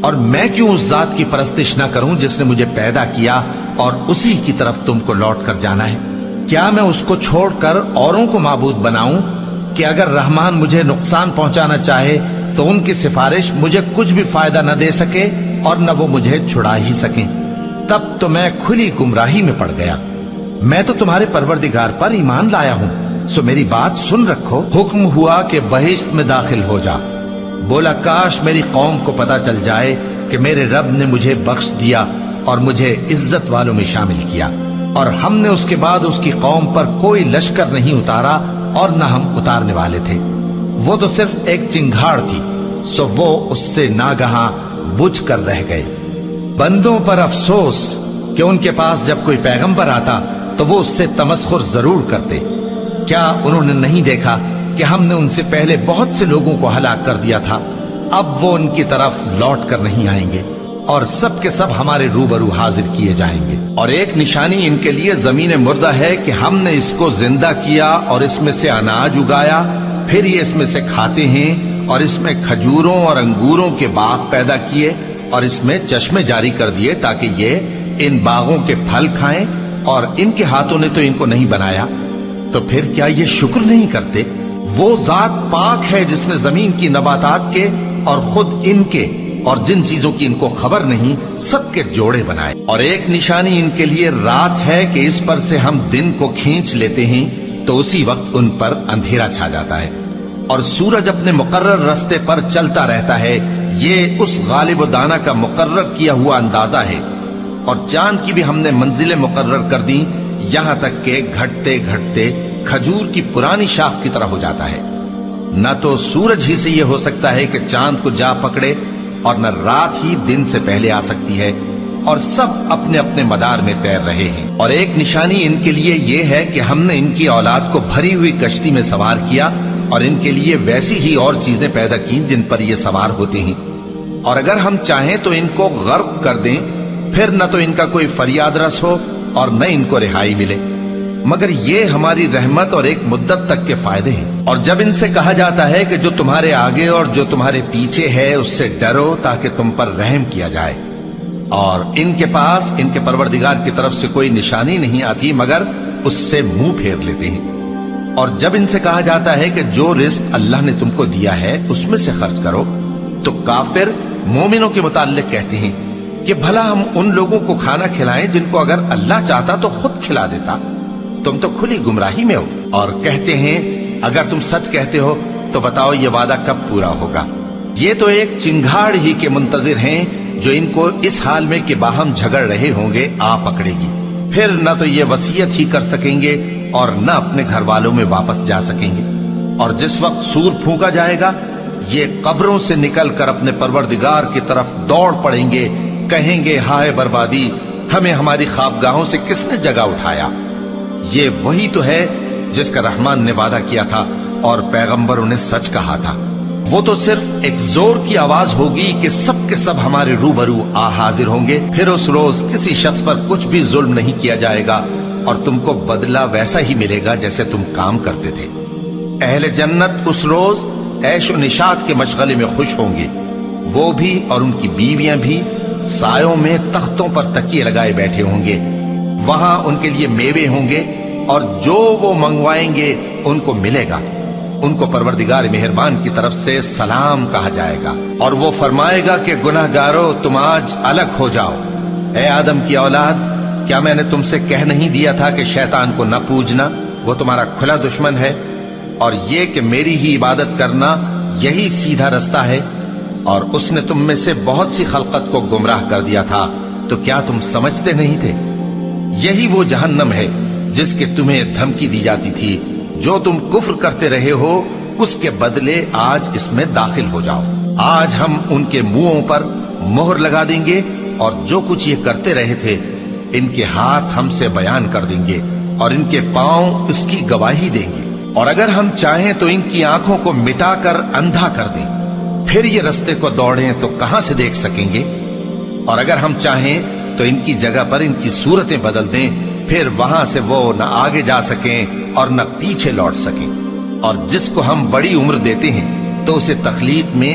اور میں کیوں اس ذات کی پرستش نہ کروں جس نے مجھے پیدا کیا اور اسی کی طرف تم کو لوٹ کر جانا ہے؟ کیا میں اس کو چھوڑ کر اوروں کو معبود بناؤں کہ اگر رحمان مجھے نقصان پہنچانا چاہے تو ان کی سفارش مجھے کچھ بھی فائدہ نہ دے سکے اور نہ وہ مجھے چھڑا ہی سکیں؟ تب تو میں کھلی گمراہی میں پڑ گیا۔ میں تو تمہارے پروردگار پر ایمان لایا ہوں، سو میری بات سن رکھو۔ حکم ہوا کہ بہشت میں داخل ہو جا۔ بولا کاش میری قوم کو پتا چل جائے کہ میرے رب نے مجھے بخش دیا اور مجھے عزت والوں میں شامل کیا، اور ہم نے اس کے بعد اس کی قوم پر کوئی لشکر نہیں اتارا اور نہ ہم اتارنے والے تھے۔ وہ تو صرف ایک چنگھاڑ تھی، سو وہ اس سے ناگہاں بجھ کر رہ گئے۔ بندوں پر افسوس کہ ان کے پاس جب کوئی پیغمبر آتا تو وہ اس سے تمسخر ضرور کرتے۔ کیا انہوں نے نہیں دیکھا کہ ہم نے ان سے پہلے بہت سے لوگوں کو ہلاک کر دیا تھا؟ اب وہ ان کی طرف لوٹ کر نہیں آئیں گے اور سب کے سب ہمارے روبرو حاضر کیے جائیں گے۔ اور ایک نشانی ان کے لیے زمین مردہ ہے کہ ہم نے اس کو زندہ کیا اور اس میں سے اناج اگایا، پھر یہ اس میں سے کھاتے ہیں، اور اس میں کھجوروں اور انگوروں کے باغ پیدا کیے اور اس میں چشمے جاری کر دیے تاکہ یہ ان باغوں کے پھل کھائیں، اور ان کے ہاتھوں نے تو ان کو نہیں بنایا، تو پھر کیا یہ شکر نہیں کرتے؟ وہ ذات پاک ہے جس نے زمین کی نباتات کے اور خود ان کے اور جن چیزوں کی ان کو خبر نہیں سب کے جوڑے بنائے۔ اور ایک نشانی ان کے لیے رات ہے کہ اس پر سے ہم دن کو کھینچ لیتے ہیں تو اسی وقت ان پر اندھیرا چھا جاتا ہے، اور سورج اپنے مقرر راستے پر چلتا رہتا ہے۔ یہ اس غالب و دانا کا مقرر کیا ہوا اندازہ ہے۔ اور چاند کی بھی ہم نے منزلیں مقرر کر دی، یہاں تک کہ گھٹتے گھٹتے کھجور کی پرانی شاخ کی طرح ہو جاتا ہے۔ نہ تو سورج ہی سے یہ ہو سکتا ہے کہ چاند کو جا پکڑے، اور نہ رات ہی دن سے پہلے آ سکتی ہے، اور سب اپنے اپنے مدار میں تیر رہے ہیں۔ اور ایک نشانی ان کے لیے یہ ہے کہ ہم نے ان کی اولاد کو بھری ہوئی کشتی میں سوار کیا اور ان کے لیے ویسی ہی اور چیزیں پیدا کی جن پر یہ سوار ہوتے ہیں، اور اگر ہم چاہیں تو ان کو غرق کر دیں، پھر نہ تو ان کا کوئی فریاد رس ہو اور نہ ان کو رہائی ملے، مگر یہ ہماری رحمت اور ایک مدت تک کے فائدے ہیں۔ اور جب ان سے کہا جاتا ہے کہ جو تمہارے آگے اور جو تمہارے پیچھے ہے اس سے ڈرو تاکہ تم پر رحم کیا جائے، اور ان کے پاس ان کے پروردگار کی طرف سے کوئی نشانی نہیں آتی مگر اس سے منہ پھیر لیتے ہیں۔ اور جب ان سے کہا جاتا ہے کہ جو رزق اللہ نے تم کو دیا ہے اس میں سے خرچ کرو، تو کافر مومنوں کے متعلق کہتے ہیں کہ بھلا ہم ان لوگوں کو کھانا کھلائیں جن کو اگر اللہ چاہتا تو خود کھلا دیتا، تم تو کھلی گمراہی میں ہو۔ اور کہتے ہیں اگر تم سچ کہتے ہو تو بتاؤ یہ وعدہ کب پورا ہوگا؟ یہ تو ایک چنگھاڑ ہی کے منتظر ہیں جو ان کو اس حال میں کہ باہم جھگڑ رہے ہوں گے آ پکڑے گی، پھر نہ تو یہ وصیت ہی کر سکیں گے اور نہ اپنے گھر والوں میں واپس جا سکیں گے۔ اور جس وقت سور پھونکا جائے گا یہ قبروں سے نکل کر اپنے پروردگار کی طرف دوڑ پڑیں گے، کہیں گے ہائے بربادی، ہمیں ہماری خوابگاہوں سے کس نے جگہ اٹھایا۔ یہ وہی تو ہے جس کا رحمان نے وعدہ کیا تھا اور پیغمبروں نے سچ کہا تھا۔ وہ تو صرف ایک زور کی آواز ہوگی کہ سب کے سب ہمارے روبرو آ حاضر ہوں گے، پھر اس روز کسی شخص پر کچھ بھی ظلم نہیں کیا جائے گا اور تم کو بدلہ ویسا ہی ملے گا جیسے تم کام کرتے تھے۔ اہل جنت اس روز عیش و نشاط کے مشغلے میں خوش ہوں گے، وہ بھی اور ان کی بیویاں بھی سایوں میں تختوں پر تکیے لگائے بیٹھے ہوں گے، وہاں ان کے لیے میوے ہوں گے اور جو وہ منگوائیں گے ان کو ملے گا۔ ان کو پروردگار مہربان کی طرف سے سلام کہا جائے گا، اور وہ فرمائے گا کہ گناہ گارو تم آج الگ ہو جاؤ۔ اے آدم کی اولاد، کیا میں نے تم سے کہہ نہیں دیا تھا کہ شیطان کو نہ پوجنا، وہ تمہارا کھلا دشمن ہے، اور یہ کہ میری ہی عبادت کرنا یہی سیدھا رستہ ہے؟ اور اس نے تم میں سے بہت سی خلقت کو گمراہ کر دیا تھا، تو کیا تم سمجھتے نہیں تھے؟ یہی وہ جہنم ہے جس کے تمہیں دھمکی دی جاتی تھی، جو تم کفر کرتے رہے ہو اس کے بدلے آج اس میں داخل ہو جاؤ۔ آج ہم ان کے منہوں پر مہر لگا دیں گے اور جو کچھ یہ کرتے رہے تھے ان کے ہاتھ ہم سے بیان کر دیں گے اور ان کے پاؤں اس کی گواہی دیں گے۔ اور اگر ہم چاہیں تو ان کی آنکھوں کو مٹا کر اندھا کر دیں، پھر یہ رستے کو دوڑیں تو کہاں سے دیکھ سکیں گے؟ اور اگر ہم چاہیں تو ان کی جگہ پر ان کی صورتیں بدل دیں، پھر وہاں سے وہ نہ آگے جا سکیں اور نہ پیچھے لوٹ سکیں۔ اور جس کو ہم بڑی عمر دیتے ہیں تو اسے تخلیق میں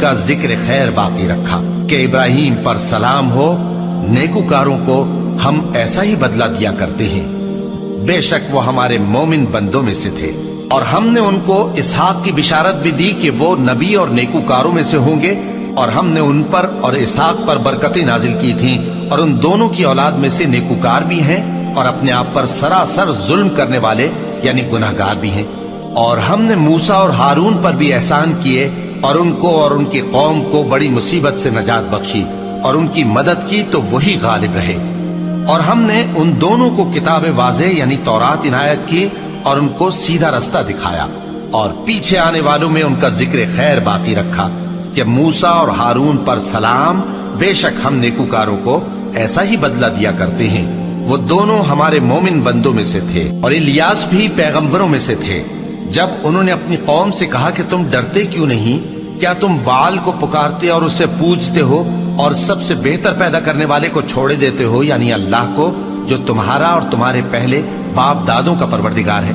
کا ذکر خیر باقی رکھا کہ ابراہیم پر سلام ہو، نیکوکاروں کو ہم ایسا ہی بدلہ دیا کرتے ہیں، بے شک وہ ہمارے مومن بندوں میں سے تھے۔ اور ہم نے ان کو اسحاق کی بشارت بھی دی کہ وہ نبی اور نیکوکاروں میں سے ہوں گے، اور ہم نے ان پر اور اسحاق پر برکتیں نازل کی تھیں، اور ان دونوں کی اولاد میں سے نیکوکار بھی ہیں اور اپنے آپ پر سراسر ظلم کرنے والے یعنی گناہگار بھی ہیں۔ اور ہم نے موسیٰ اور ہارون پر بھی احسان کیے اور ان کو اور ان کی قوم کو بڑی مصیبت سے نجات بخشی اور ان کی مدد کی تو وہی غالب رہے۔ اور ہم نے ان دونوں کو کتاب واضح یعنی تورات عنایت کی اور ان کو سیدھا رستہ دکھایا، اور پیچھے آنے والوں میں ان کا ذکر خیر باقی رکھا کہ موسیٰ اور ہارون پر سلام، بے شک ہم نیکوکاروں کو ایسا ہی بدلہ دیا کرتے ہیں۔ وہ دونوں ہمارے مومن بندوں میں سے تھے، اور الیاس بھی پیغمبروں میں سے تھے۔ جب انہوں نے اپنی قوم سے کہا کہ تم ڈرتے کیوں نہیں؟ کیا تم بال کو پکارتے اور اسے پوجتے ہو اور سب سے بہتر پیدا کرنے والے کو چھوڑے دیتے ہو یعنی اللہ کو، جو تمہارا اور تمہارے پہلے باپ دادوں کا پروردگار ہے؟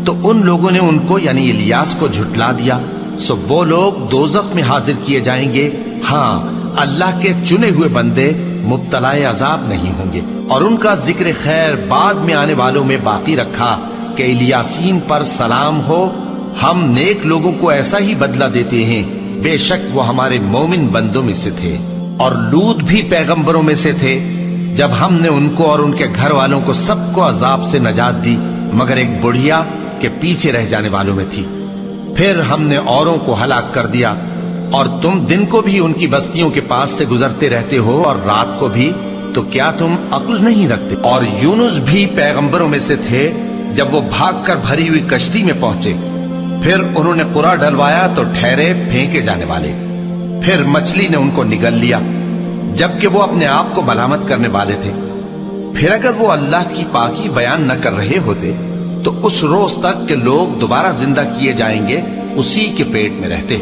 تو ان لوگوں نے ان کو یعنی الیاس کو جھٹلا دیا، سو وہ لوگ دوزخ میں حاضر کیے جائیں گے۔ ہاں، اللہ کے چنے ہوئے بندے مبتلا عذاب نہیں ہوں گے۔ اور ان کا ذکر خیر بعد میں آنے والوں میں باقی رکھا کہ الیاسین پر سلام ہو، ہم نیک لوگوں کو ایسا ہی بدلہ دیتے ہیں، بے شک وہ ہمارے مومن بندوں میں سے تھے۔ اور لوط بھی پیغمبروں میں سے تھے، جب ہم نے ان کو اور ان کے گھر والوں کو سب کو عذاب سے نجات دی مگر ایک بڑھیا کے پیچھے رہ جانے والوں میں تھی۔ پھر ہم نے اوروں کو ہلاک کر دیا، اور تم دن کو بھی ان کی بستیوں کے پاس سے گزرتے رہتے ہو اور رات کو بھی، تو کیا تم عقل نہیں رکھتے؟ اور یونس بھی پیغمبروں میں سے تھے، جب وہ بھاگ کر بھری ہوئی کشتی میں پہنچے، پھر انہوں نے قرا ڈلوایا تو ٹھہرے پھینکے جانے والے، پھر مچھلی نے ان کو نگل لیا جبکہ وہ اپنے آپ کو ملامت کرنے والے تھے۔ پھر اگر وہ اللہ کی پاکی بیان نہ کر رہے ہوتے تو اس روز تک کہ لوگ دوبارہ زندہ کیے جائیں گے اسی کے پیٹ میں رہتے۔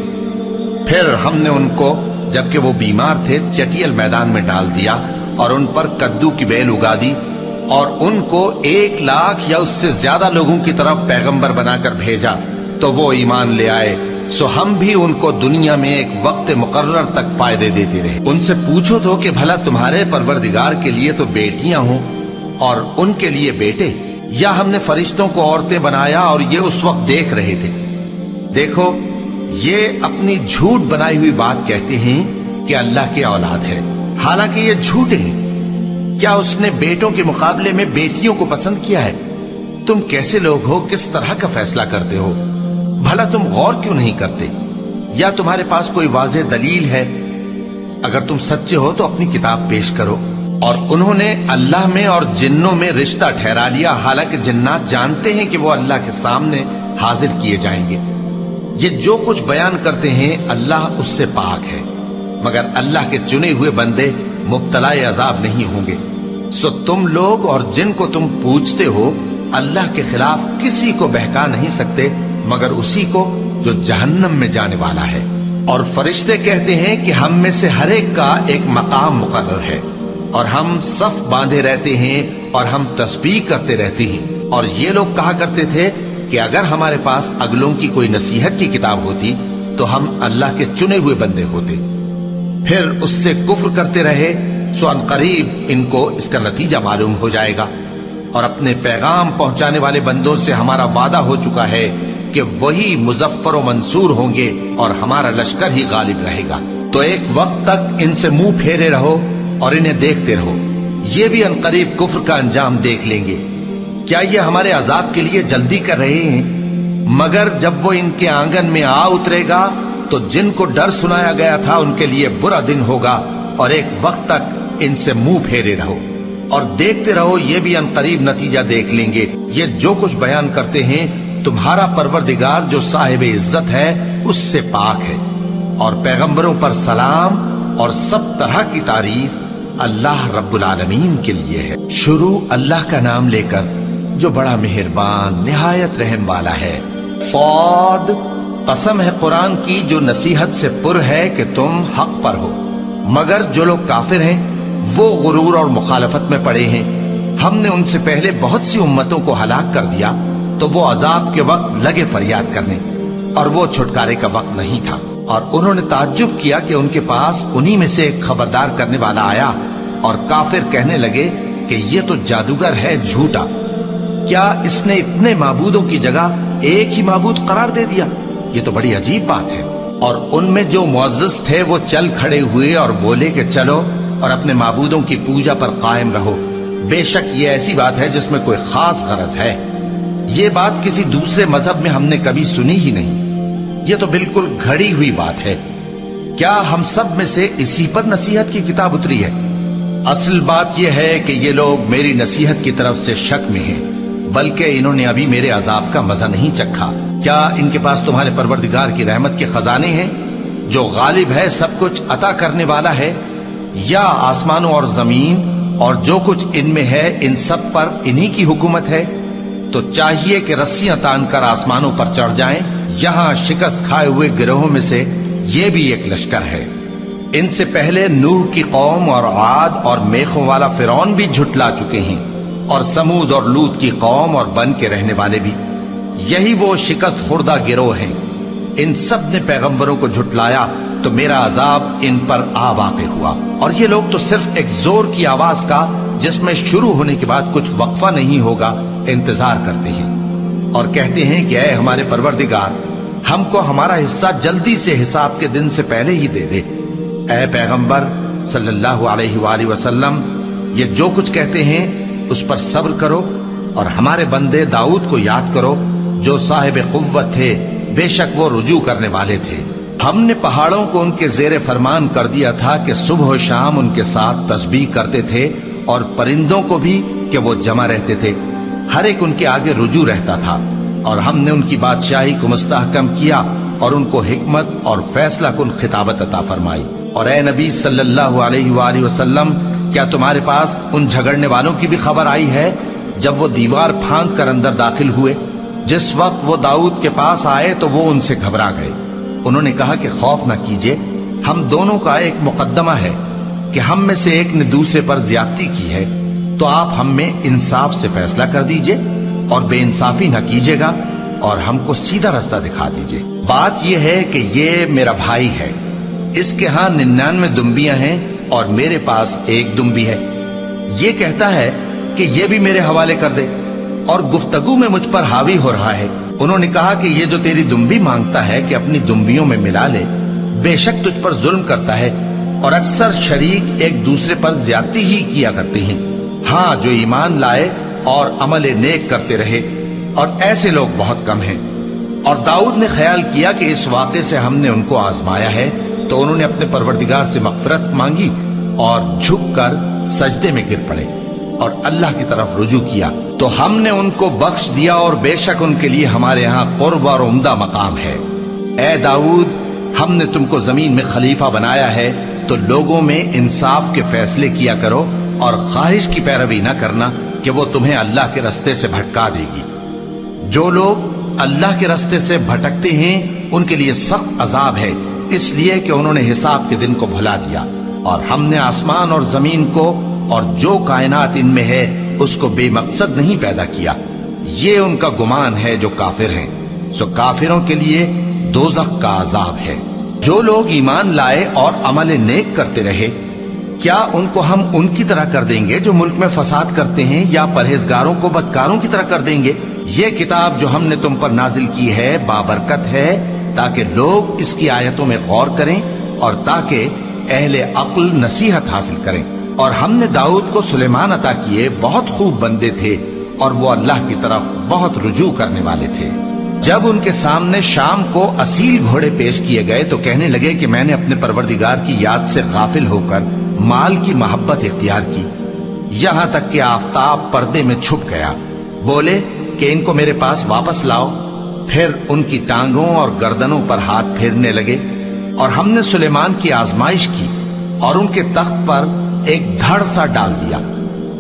پھر ہم نے ان کو جبکہ وہ بیمار تھے چٹیل میدان میں ڈال دیا اور ان پر کدو کی بیل اگا دی، اور ان کو 1,00,000 یا اس سے زیادہ لوگوں کی طرف پیغمبر بنا کر بھیجا تو وہ ایمان لے آئے۔ سو ہم بھی ان کو دنیا میں ایک وقت مقرر تک فائدے دیتے رہے۔ ان سے پوچھو تو کہ بھلا تمہارے پروردگار کے لیے تو بیٹیاں ہوں اور ان کے لیے بیٹے، یا ہم نے فرشتوں کو عورتیں بنایا اور یہ اس وقت دیکھ رہے تھے؟ دیکھو، یہ اپنی جھوٹ بنائی ہوئی بات کہتے ہیں کہ اللہ کی اولاد ہے، حالانکہ یہ جھوٹے ہیں۔ کیا اس نے بیٹوں کے مقابلے میں بیٹیوں کو پسند کیا ہے؟ تم کیسے لوگ ہو؟ کس طرح کا فیصلہ کرتے ہو؟ بھلا تم غور کیوں نہیں کرتے؟ یا تمہارے پاس کوئی واضح دلیل ہے؟ اگر تم سچے ہو تو اپنی کتاب پیش کرو۔ اور انہوں نے اللہ میں اور جنوں میں رشتہ ٹھہرا لیا، حالانکہ جنات جانتے ہیں کہ وہ اللہ کے سامنے حاضر کیے جائیں گے۔ یہ جو کچھ بیان کرتے ہیں اللہ اس سے پاک ہے، مگر اللہ کے چنے ہوئے بندے مبتلا عذاب نہیں ہوں گے۔ سو تم لوگ اور جن کو تم پوجتے ہو اللہ کے خلاف کسی کو بہکا نہیں سکتے مگر اسی کو جو جہنم میں جانے والا ہے۔ اور فرشتے کہتے ہیں کہ ہم میں سے ہر ایک کا ایک مقام مقرر ہے، اور ہم صف باندھے رہتے ہیں اور ہم تسبیح کرتے رہتے ہیں۔ اور یہ لوگ کہا کرتے تھے کہ اگر ہمارے پاس اگلوں کی کوئی نصیحت کی کتاب ہوتی تو ہم اللہ کے چنے ہوئے بندے ہوتے۔ پھر اس سے کفر کرتے رہے، سو ان قریب ان کو اس کا نتیجہ معلوم ہو جائے گا۔ اور اپنے پیغام پہنچانے والے بندوں سے ہمارا وعدہ ہو چکا ہے کہ وہی مظفر و منصور ہوں گے اور ہمارا لشکر ہی غالب رہے گا۔ تو ایک وقت تک ان سے منہ پھیرے رہو اور انہیں دیکھتے رہو، یہ بھی ان قریب کفر کا انجام دیکھ لیں گے۔ کیا یہ ہمارے عذاب کے لیے جلدی کر رہے ہیں؟ مگر جب وہ ان کے آنگن میں آ اترے گا تو جن کو ڈر سنایا گیا تھا ان کے لیے برا دن ہوگا، اور ایک وقت تک ان سے منہ پھیرے رہو اور دیکھتے رہو، یہ بھی ان قریب نتیجہ دیکھ لیں گے۔ یہ جو کچھ بیان کرتے ہیں تمہارا پروردگار جو صاحب عزت ہے اس سے پاک ہے۔ اور پیغمبروں پر سلام اور سب طرح کی تعریف اللہ رب العالمین کے لیے ہے۔ شروع اللہ کا نام لے کر جو بڑا مہربان نہایت رحم والا ہے۔ صاد، قسم ہے قرآن کی جو نصیحت سے پر ہے کہ تم حق پر ہو، مگر جو لوگ کافر ہیں وہ غرور اور مخالفت میں پڑے ہیں۔ ہم نے ان سے پہلے بہت سی امتوں کو ہلاک کر دیا تو وہ عذاب کے وقت لگے فریاد کرنے، اور وہ چھٹکارے کا وقت نہیں تھا۔ اور انہوں نے تعجب کیا کہ ان کے پاس انہی میں سے ایک خبردار کرنے والا آیا اور کافر کہنے لگے کہ یہ تو جادوگر ہے جھوٹا، کیا اس نے اتنے معبودوں کی جگہ ایک ہی معبود قرار دے دیا؟ یہ تو بڑی عجیب بات ہے۔ اور ان میں جو معزز تھے وہ چل کھڑے ہوئے اور بولے کہ چلو اور اپنے معبودوں کی پوجا پر قائم رہو، بے شک یہ ایسی بات ہے جس میں کوئی خاص غرض ہے، یہ بات کسی دوسرے مذہب میں ہم نے کبھی سنی ہی نہیں، یہ تو بالکل گھڑی ہوئی بات ہے، کیا ہم سب میں سے اسی پر نصیحت کی کتاب اتری ہے؟ اصل بات یہ ہے کہ یہ لوگ میری نصیحت کی طرف سے شک میں ہیں، بلکہ انہوں نے ابھی میرے عذاب کا مزہ نہیں چکھا۔ کیا ان کے پاس تمہارے پروردگار کی رحمت کے خزانے ہیں جو غالب ہے، سب کچھ عطا کرنے والا ہے، یا آسمانوں اور زمین اور جو کچھ ان میں ہے ان سب پر انہی کی حکومت ہے؟ تو چاہیے کہ رسیاں تان کر آسمانوں پر چڑھ جائیں، یہاں شکست کھائے ہوئے گروہوں میں سے یہ بھی ایک لشکر ہے۔ ان سے پہلے نوح کی قوم اور عاد اور میخوں والا فرعون بھی جھٹلا چکے ہیں، اور سمود اور لوط کی قوم اور بن کے رہنے والے بھی، یہی وہ شکست خوردہ گروہ ہیں۔ ان سب نے پیغمبروں کو جھٹلایا تو میرا عذاب ان پر آ واقع ہوا، اور یہ لوگ تو صرف ایک زور کی آواز کا جس میں شروع ہونے کے بعد کچھ وقفہ نہیں ہوگا انتظار کرتے ہیں، اور کہتے ہیں کہ اے ہمارے پروردگار، ہم کو ہمارا حصہ جلدی سے حساب کے دن سے پہلے ہی دے دے۔ اے پیغمبر صلی اللہ علیہ وآلہ وسلم، یہ جو کچھ کہتے ہیں اس پر صبر کرو، اور ہمارے بندے داؤد کو یاد کرو جو صاحب قوت تھے، بے شک وہ رجوع کرنے والے تھے۔ ہم نے پہاڑوں کو ان کے زیر فرمان کر دیا تھا کہ صبح و شام ان کے ساتھ تسبیح کرتے تھے، اور پرندوں کو بھی کہ وہ جمع رہتے تھے، ہر ایک ان کے آگے رجوع رہتا تھا، اور ہم نے ان کی بادشاہی کو مستحکم کیا اور ان کو حکمت اور فیصلہ کن خطابت عطا فرمائی۔ اور اے نبی صلی اللہ علیہ وآلہ وسلم، کیا تمہارے پاس ان جھگڑنے والوں کی بھی خبر آئی ہے جب وہ دیوار پھاند کر اندر داخل ہوئے؟ جس وقت وہ داؤد کے پاس آئے تو وہ ان سے گھبرا گئے، انہوں نے کہا کہ خوف نہ کیجیے، ہم دونوں کا ایک مقدمہ ہے کہ ہم میں سے ایک نے دوسرے پر زیادتی کی ہے، تو آپ ہم میں انصاف سے فیصلہ کر دیجئے اور بے انصافی نہ کیجیے گا، اور ہم کو سیدھا راستہ دکھا دیجئے۔ بات یہ ہے کہ یہ میرا بھائی ہے، اس کے ہاں 99 دمبیاں ہیں اور میرے پاس ایک دمبی ہے، یہ کہتا ہے کہ یہ بھی میرے حوالے کر دے، اور گفتگو میں مجھ پر حاوی ہو رہا ہے۔ انہوں نے کہا کہ یہ جو تیری دمبی مانگتا ہے کہ اپنی دمبیوں میں ملا لے، بے شک تجھ پر ظلم کرتا ہے، اور اکثر شریک ایک دوسرے پر زیادتی ہی کیا کرتے ہیں، ہاں جو ایمان لائے اور عمل نیک کرتے رہے، اور ایسے لوگ بہت کم ہیں۔ اور داؤد نے خیال کیا کہ اس واقعے سے ہم نے ان کو آزمایا ہے، تو انہوں نے اپنے پروردگار سے مغفرت مانگی اور جھک کر سجدے میں گر پڑے اور اللہ کی طرف رجوع کیا، تو ہم نے ان کو بخش دیا، اور بے شک ان کے لیے ہمارے ہاں قرب اور عمدہ مقام ہے۔ اے داؤد، ہم نے تم کو زمین میں خلیفہ بنایا ہے، تو لوگوں میں انصاف کے فیصلے کیا کرو، اور خواہش کی پیروی نہ کرنا کہ وہ تمہیں اللہ کے رستے سے بھٹکا دے گی۔ جو لوگ اللہ کے رستے سے بھٹکتے ہیں ان کے لیے سخت عذاب ہے، اس لیے کہ انہوں نے حساب کے دن کو بھلا دیا، اور ہم نے آسمان اور زمین کو اور جو کائنات ان میں ہے اس کو بے مقصد نہیں پیدا کیا۔ یہ ان کا گمان ہے جو کافر ہیں، سو کافروں کے لیے دوزخ کا عذاب ہے۔ جو لوگ ایمان لائے اور عمل نیک کرتے رہے، کیا ان کو ہم ان کی طرح کر دیں گے جو ملک میں فساد کرتے ہیں، یا پرہیزگاروں کو بدکاروں کی طرح کر دیں گے؟ یہ کتاب جو ہم نے تم پر نازل کی ہے بابرکت ہے، تاکہ لوگ اس کی آیتوں میں غور کریں اور تاکہ اہل عقل نصیحت حاصل کریں۔ اور ہم نے داؤد کو سلیمان عطا کیے، بہت خوب بندے تھے، اور وہ اللہ کی طرف بہت رجوع کرنے والے تھے۔ جب ان کے سامنے شام کو اصیل گھوڑے پیش کیے گئے تو کہنے لگے کہ میں نے اپنے پروردگار کی یاد سے غافل ہو کر مال کی محبت اختیار کی، یہاں تک کہ آفتاب پردے میں چھپ گیا۔ بولے کہ ان کو میرے پاس واپس لاؤ، پھر ان کی ٹانگوں اور گردنوں پر ہاتھ پھیرنے لگے، اور ہم نے سلیمان کی آزمائش کی اور ان کے تخت پر ایک دھڑ سا ڈال دیا۔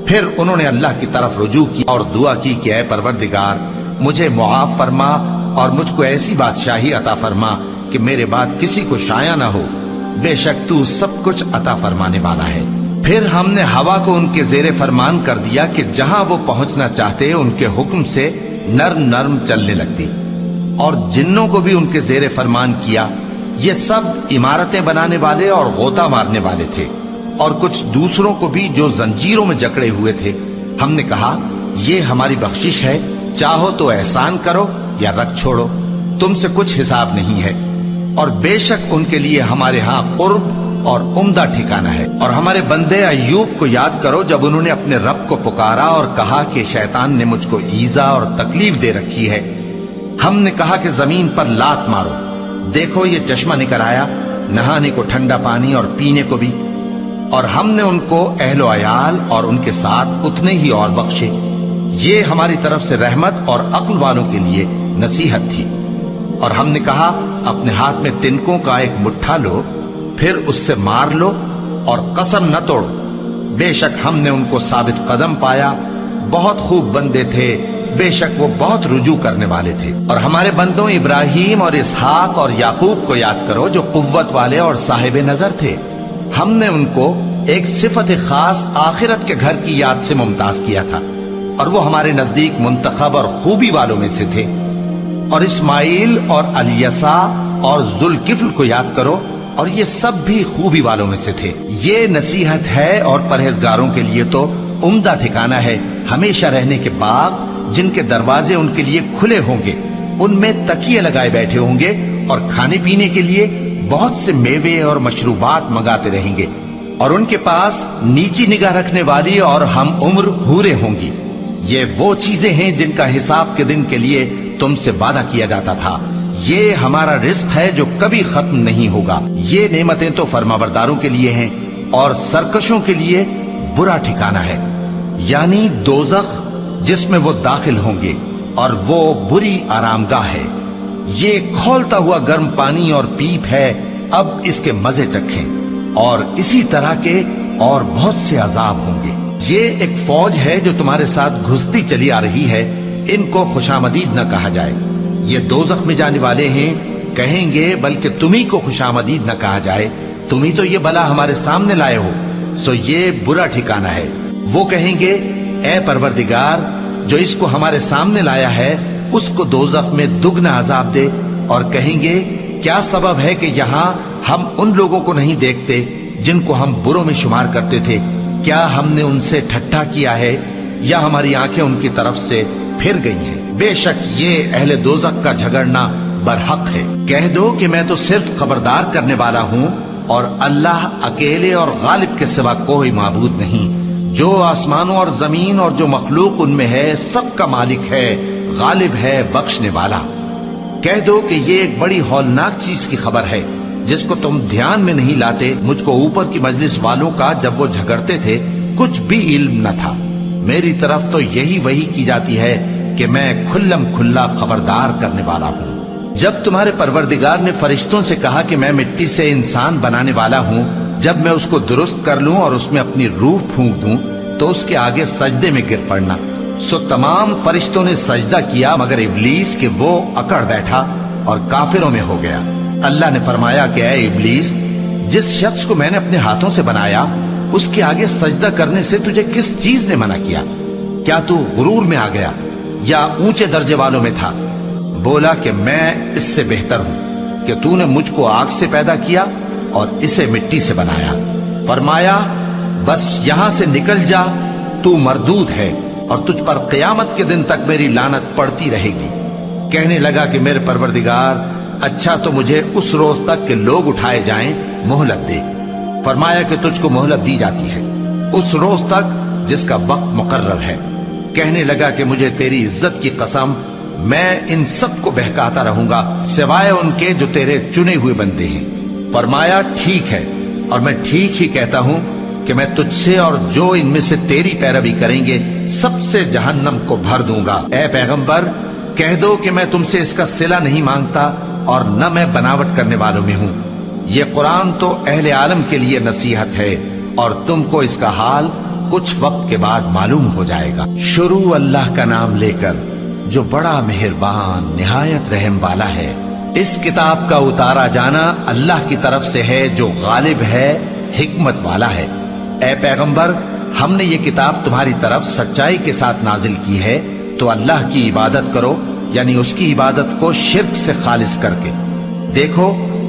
پھر انہوں نے اللہ کی طرف رجوع کی اور دعا کی کہ اے پروردگار، مجھے معاف فرما اور مجھ کو ایسی بادشاہی عطا فرما کہ میرے بعد کسی کو شایع نہ ہو، بے شک تو سب کچھ عطا فرمانے والا ہے۔ پھر ہم نے ہوا کو ان کے زیر فرمان کر دیا کہ جہاں وہ پہنچنا چاہتے ان کے حکم سے نرم نرم چلنے لگتی، اور جنوں کو بھی ان کے زیر فرمان کیا، یہ سب عمارتیں بنانے والے اور غوطہ مارنے والے تھے، اور کچھ دوسروں کو بھی جو زنجیروں میں جکڑے ہوئے تھے۔ ہم نے کہا یہ ہماری بخشش ہے، چاہو تو احسان کرو یا رکھ چھوڑو، تم سے کچھ حساب نہیں ہے۔ اور بے شک ان کے لیے ہمارے ہاں قرب اور عمدہ ٹھکانہ ہے۔ اور ہمارے بندے ایوب کو یاد کرو جب انہوں نے اپنے رب کو پکارا اور کہا کہ شیطان نے مجھ کو ایذا اور تکلیف دے رکھی ہے۔ ہم نے کہا کہ زمین پر لات مارو، دیکھو یہ چشمہ نکل آیا، نہانے کو ٹھنڈا پانی اور پینے کو بھی۔ اور ہم نے ان کو اہل و عیال اور ان کے ساتھ اتنے ہی اور بخشے۔ یہ ہماری طرف سے رحمت اور عقل والوں کے لیے نصیحت تھی۔ اور ہم نے کہا اپنے ہاتھ میں تنکوں کا ایک مٹھا لو، پھر اس سے مار لو اور قسم نہ توڑو، بے شک ہم نے ان کو ثابت قدم پایا، بہت خوب بندے تھے، بے شک وہ بہت رجوع کرنے والے تھے۔ اور ہمارے بندوں ابراہیم اور اسحاق اور یعقوب کو یاد کرو جو قوت والے اور صاحب نظر تھے۔ ہم نے ان کو ایک صفت خاص آخرت کے گھر کی یاد سے ممتاز کیا تھا، اور وہ ہمارے نزدیک منتخب اور خوبی والوں میں سے تھے۔ اور اسماعیل اور الیسع اور ذوالکفل کو یاد کرو، اور یہ سب بھی خوبی والوں میں سے تھے۔ یہ نصیحت ہے اور پرہیزگاروں کے لیے تو عمدہ ٹھکانہ ہے، ہمیشہ رہنے کے باغ جن کے دروازے ان کے لیے کھلے ہوں گے، ان میں تکیے لگائے بیٹھے ہوں گے، اور کھانے پینے کے لیے بہت سے میوے اور مشروبات منگاتے رہیں گے، اور ان کے پاس نیچی نگاہ رکھنے والی اور ہم عمر حوریں ہوں گی۔ یہ وہ چیزیں ہیں جن کا حساب کے دن کے لیے تم سے وعدہ کیا جاتا تھا۔ یہ ہمارا رزق ہے جو کبھی ختم نہیں ہوگا۔ یہ نعمتیں تو فرمانبرداروں کے لیے ہیں، اور سرکشوں کے لیے برا ٹھکانہ ہے، یعنی دوزخ جس میں وہ داخل ہوں گے، اور وہ بری آرامگاہ ہے۔ یہ کھولتا ہوا گرم پانی اور پیپ ہے، اب اس کے مزے چکھیں۔ اور اسی طرح کے اور بہت سے عذاب ہوں گے۔ یہ ایک فوج ہے جو تمہارے ساتھ گھستی چلی آ رہی ہے، ان کو خوشامدید نہ کہا جائے۔ یہ دوزخ میں جانے والے ہیں، کہیں گے بلکہ تمہیں کو خوشامدید نہ کہا جائے، تمہیں تو یہ بلا ہمارے سامنے لائے ہو، سو یہ برا ٹھکانہ ہے۔ وہ کہیں گے اے پروردگار جو اس کو ہمارے سامنے لایا ہے اس کو دوزخ میں دگنا عذاب دے، اور کہیں گے کیا سبب ہے کہ یہاں ہم ان لوگوں کو نہیں دیکھتے جن کو ہم بروں میں شمار کرتے تھے؟ کیا ہم نے ان سے ٹھٹھا کیا ہے یا ہماری آنکھیں ان کی طرف سے پھر گئی ہیں؟ بے شک یہ اہل دوزخ کا جھگڑنا برحق ہے۔ کہہ دو کہ میں تو صرف خبردار کرنے والا ہوں، اور اللہ اکیلے اور غالب کے سوا کوئی معبود نہیں۔ جو آسمانوں اور زمین اور جو مخلوق ان میں ہے سب کا مالک ہے، غالب ہے، بخشنے والا۔ کہہ دو کہ یہ ایک بڑی ہولناک چیز کی خبر ہے جس کو تم دھیان میں نہیں لاتے۔ مجھ کو اوپر کی مجلس والوں کا جب وہ جھگڑتے تھے کچھ بھی علم نہ تھا، میری طرف تو یہی وحی کی جاتی ہے کہ میں کھلم کھلا خبردار کرنے والا ہوں۔ جب تمہارے پروردگار نے فرشتوں سے کہا کہ میں مٹی سے انسان بنانے والا ہوں، جب میں اس کو درست کر لوں اور اس میں اپنی روح پھونک دوں تو اس کے آگے سجدے میں گر پڑنا، سو تمام فرشتوں نے سجدہ کیا مگر ابلیس کہ وہ اکڑ بیٹھا اور کافروں میں ہو گیا۔ اللہ نے فرمایا کہ اے ابلیس، جس شخص کو میں نے اپنے ہاتھوں سے بنایا اس کے آگے سجدہ کرنے سے تجھے کس چیز نے منع کیا؟ کیا تو غرور میں آ گیا یا اونچے درجے والوں میں تھا؟ بولا کہ میں اس سے بہتر ہوں کہ تو نے مجھ کو آگ سے پیدا کیا اور اسے مٹی سے بنایا۔ فرمایا بس یہاں سے نکل جا، تو مردود ہے اور تجھ پر قیامت کے دن تک میری لعنت پڑتی رہے گی۔ کہنے لگا کہ میرے پروردگار، اچھا تو مجھے اس روز تک کہ لوگ اٹھائے جائیں مہلت دے۔ فرمایا کہ تجھ کو مہلت دی جاتی ہے اس روز تک جس کا وقت مقرر ہے۔ کہنے لگا کہ مجھے تیری عزت کی قسم، میں ان سب کو بہکاتا رہوں گا سوائے ان کے جو تیرے چنے ہوئے بندے ہیں۔ فرمایا ٹھیک ہے، اور میں ٹھیک ہی کہتا ہوں کہ میں تجھ سے اور جو ان میں سے تیری پیروی کریں گے سب سے جہنم کو بھر دوں گا۔ اے پیغمبر کہہ دو کہ میں تم سے اس کا صلہ نہیں مانگتا اور نہ میں بناوٹ کرنے والوں میں ہوں۔ یہ قرآن تو اہل عالم کے لیے نصیحت ہے، اور تم کو اس کا حال کچھ وقت کے بعد معلوم ہو جائے گا۔ شروع اللہ کا نام لے کر جو بڑا مہربان نہایت رحم والا ہے۔ اس کتاب کا اتارا جانا اللہ کی طرف سے ہے جو غالب ہے، حکمت والا ہے۔ اے پیغمبر، ہم نے یہ کتاب تمہاری طرف سچائی کے ساتھ نازل کی ہے، تو اللہ کی عبادت کرو، یعنی اس کی عبادت کو شرک سے خالص کر کے۔ دیکھو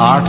8